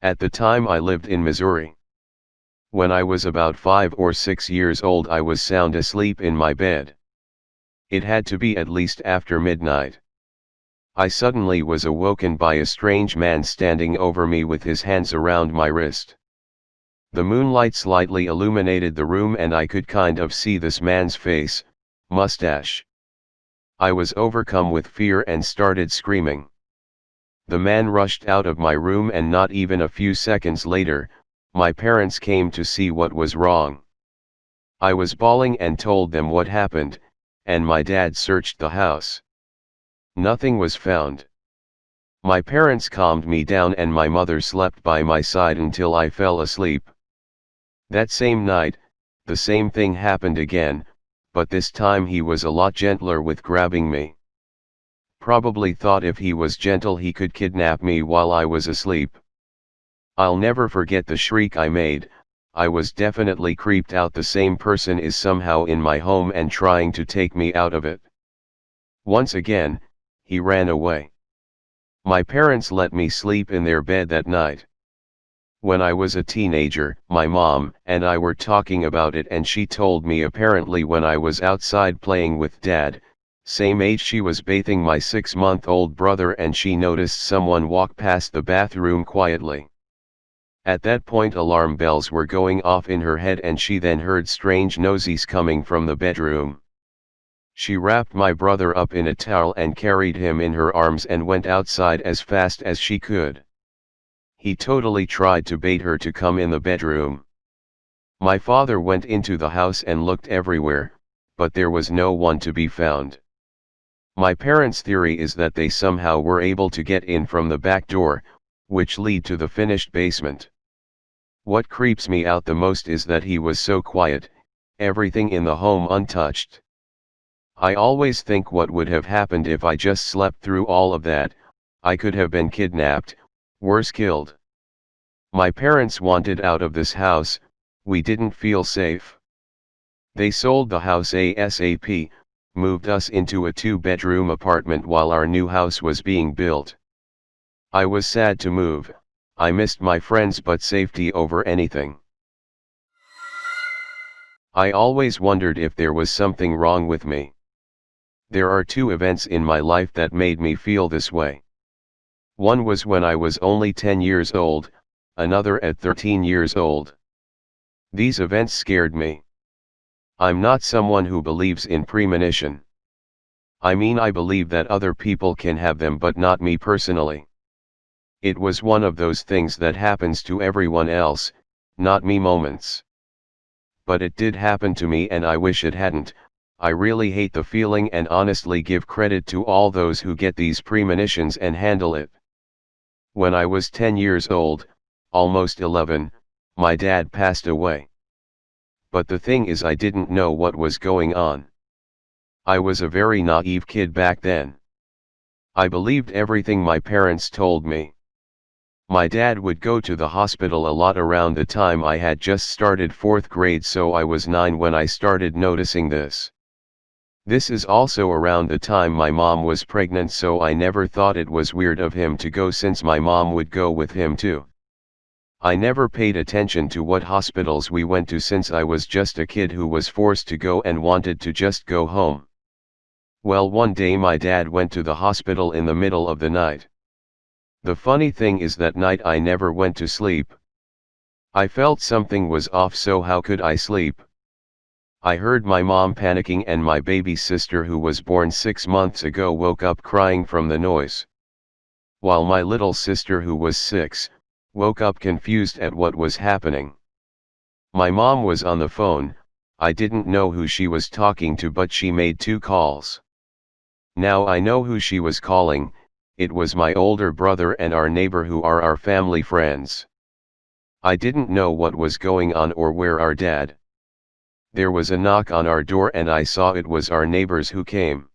At the time I lived in Missouri. When I was about 5 or 6 years old I was sound asleep in my bed. It had to be at least after midnight. I suddenly was awoken by a strange man standing over me with his hands around my wrist. The moonlight slightly illuminated the room and I could kind of see this man's face, mustache. I was overcome with fear and started screaming. The man rushed out of my room and not even a few seconds later, my parents came to see what was wrong. I was bawling and told them what happened, and my dad searched the house. Nothing was found. My parents calmed me down and my mother slept by my side until I fell asleep. That same night, the same thing happened again, but this time he was a lot gentler with grabbing me. Probably thought if he was gentle he could kidnap me while I was asleep. I'll never forget the shriek I made. I was definitely creeped out. The same person is somehow in my home and trying to take me out of it. Once again, he ran away. My parents let me sleep in their bed that night. When I was a teenager, my mom and I were talking about it and she told me apparently when I was outside playing with dad, same age, she was bathing my 6-month-old brother and she noticed someone walk past the bathroom quietly. At that point alarm bells were going off in her head and she then heard strange noises coming from the bedroom. She wrapped my brother up in a towel and carried him in her arms and went outside as fast as she could. He totally tried to bait her to come in the bedroom. My father went into the house and looked everywhere, but there was no one to be found. My parents' theory is that they somehow were able to get in from the back door, which lead to the finished basement. What creeps me out the most is that he was so quiet, everything in the home untouched. I always think what would have happened if I just slept through all of that. I could have been kidnapped, worse killed. My parents wanted out of this house, we didn't feel safe. They sold the house ASAP, moved us into a 2-bedroom apartment while our new house was being built. I was sad to move. I missed my friends but safety over anything. I always wondered if there was something wrong with me. There are 2 events in my life that made me feel this way. One was when I was only 10 years old, another at 13 years old. These events scared me. I'm not someone who believes in premonition. I mean, I believe that other people can have them but not me personally. It was one of those things that happens to everyone else, not me moments. But it did happen to me and I wish it hadn't. I really hate the feeling and honestly give credit to all those who get these premonitions and handle it. When I was 10 years old, almost 11, my dad passed away. But the thing is, I didn't know what was going on. I was a very naive kid back then. I believed everything my parents told me. My dad would go to the hospital a lot around the time I had just started 4th grade, so I was 9 when I started noticing this. This is also around the time my mom was pregnant, so I never thought it was weird of him to go since my mom would go with him too. I never paid attention to what hospitals we went to since I was just a kid who was forced to go and wanted to just go home. Well, one day my dad went to the hospital in the middle of the night. The funny thing is that night I never went to sleep. I felt something was off, so how could I sleep? I heard my mom panicking and my baby sister, who was born 6 months ago, woke up crying from the noise. While my little sister, who was 6, woke up confused at what was happening. My mom was on the phone. I didn't know who she was talking to, but she made 2 calls. Now I know who she was calling. It was my older brother and our neighbor, who are our family friends. I didn't know what was going on or where our dad. There was a knock on our door and I saw it was our neighbors who came.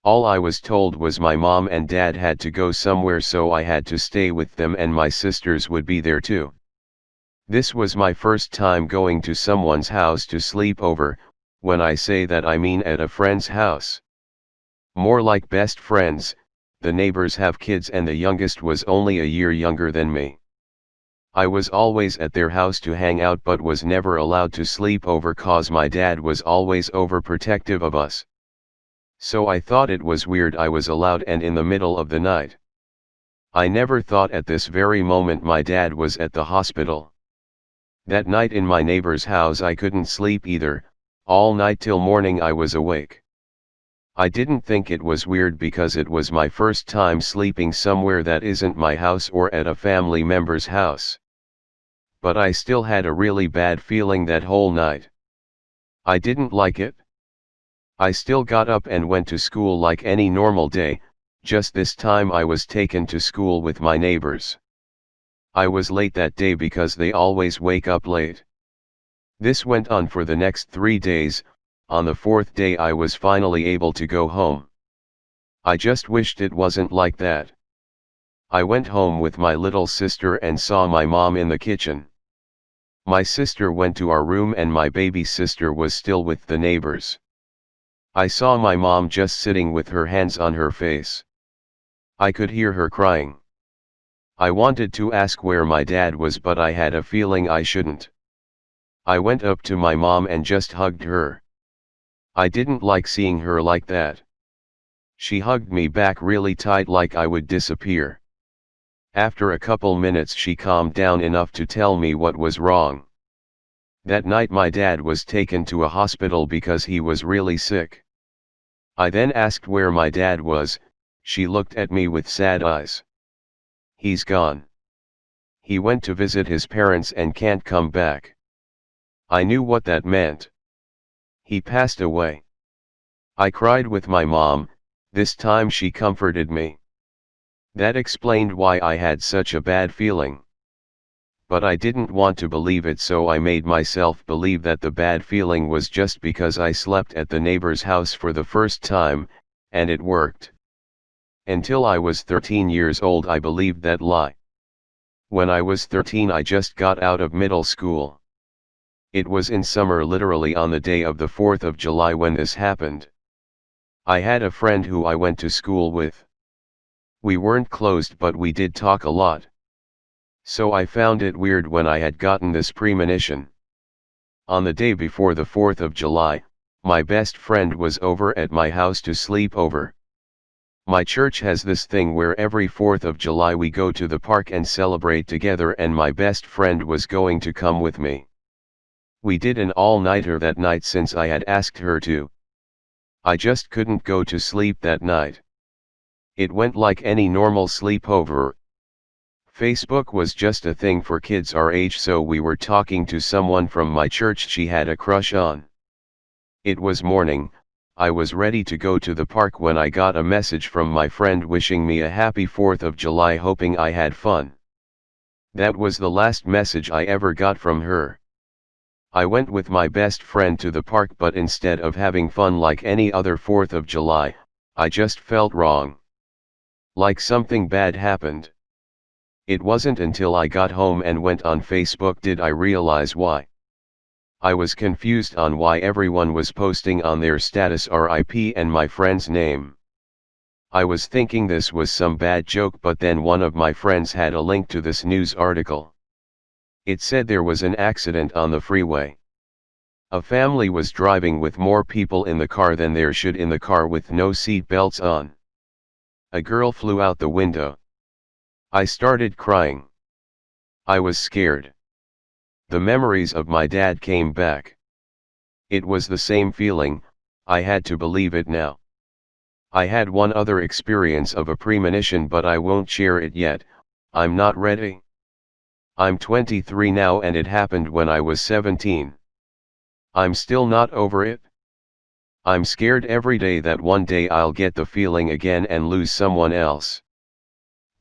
All I was told was my mom and dad had to go somewhere, so I had to stay with them and my sisters would be there too. This was my first time going to someone's house to sleep over. When I say that, I mean at a friend's house. More like best friends. The neighbors have kids and the youngest was only a year younger than me. I was always at their house to hang out but was never allowed to sleep over cause my dad was always overprotective of us. So I thought it was weird I was allowed and in the middle of the night. I never thought at this very moment my dad was at the hospital. That night in my neighbor's house I couldn't sleep either, all night till morning I was awake. I didn't think it was weird because it was my first time sleeping somewhere that isn't my house or at a family member's house. But I still had a really bad feeling that whole night. I didn't like it. I still got up and went to school like any normal day, just this time I was taken to school with my neighbors. I was late that day because they always wake up late. This went on for the next 3 days. On the 4th day I was finally able to go home. I just wished it wasn't like that. I went home with my little sister and saw my mom in the kitchen. My sister went to our room and my baby sister was still with the neighbors. I saw my mom just sitting with her hands on her face. I could hear her crying. I wanted to ask where my dad was but I had a feeling I shouldn't. I went up to my mom and just hugged her. I didn't like seeing her like that. She hugged me back really tight like I would disappear. After a couple minutes she calmed down enough to tell me what was wrong. That night my dad was taken to a hospital because he was really sick. I then asked where my dad was. She looked at me with sad eyes. He's gone. He went to visit his parents and can't come back. I knew what that meant. He passed away. I cried with my mom. This time she comforted me. That explained why I had such a bad feeling. But I didn't want to believe it, so I made myself believe that the bad feeling was just because I slept at the neighbor's house for the first time, and it worked. Until I was 13 years old I believed that lie. When I was 13 I just got out of middle school. It was in summer, literally on the day of the 4th of July when this happened. I had a friend who I went to school with. We weren't close but we did talk a lot. So I found it weird when I had gotten this premonition. On the day before the 4th of July, my best friend was over at my house to sleep over. My church has this thing where every 4th of July we go to the park and celebrate together, and my best friend was going to come with me. We did an all-nighter that night since I had asked her to. I just couldn't go to sleep that night. It went like any normal sleepover. Facebook was just a thing for kids our age, so we were talking to someone from my church she had a crush on. It was morning. I was ready to go to the park when I got a message from my friend wishing me a happy 4th of July, hoping I had fun. That was the last message I ever got from her. I went with my best friend to the park, but instead of having fun like any other 4th of July, I just felt wrong. Like something bad happened. It wasn't until I got home and went on Facebook did I realize why. I was confused on why everyone was posting on their status RIP and my friend's name. I was thinking this was some bad joke, but then one of my friends had a link to this news article. It said there was an accident on the freeway. A family was driving with more people in the car than there should in the car with no seat belts on. A girl flew out the window. I started crying. I was scared. The memories of my dad came back. It was the same feeling. I had to believe it now. I had one other experience of a premonition, but I won't share it yet. I'm not ready. I'm 23 now and it happened when I was 17. I'm still not over it. I'm scared every day that one day I'll get the feeling again and lose someone else.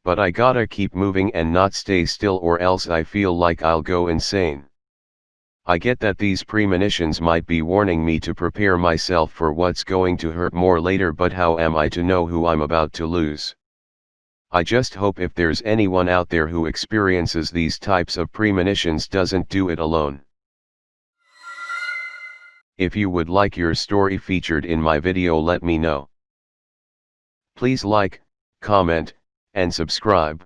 But I gotta keep moving and not stay still, or else I feel like I'll go insane. I get that these premonitions might be warning me to prepare myself for what's going to hurt more later, but how am I to know who I'm about to lose? I just hope if there's anyone out there who experiences these types of premonitions doesn't do it alone. If you would like your story featured in my video, let me know. Please like, comment, and subscribe.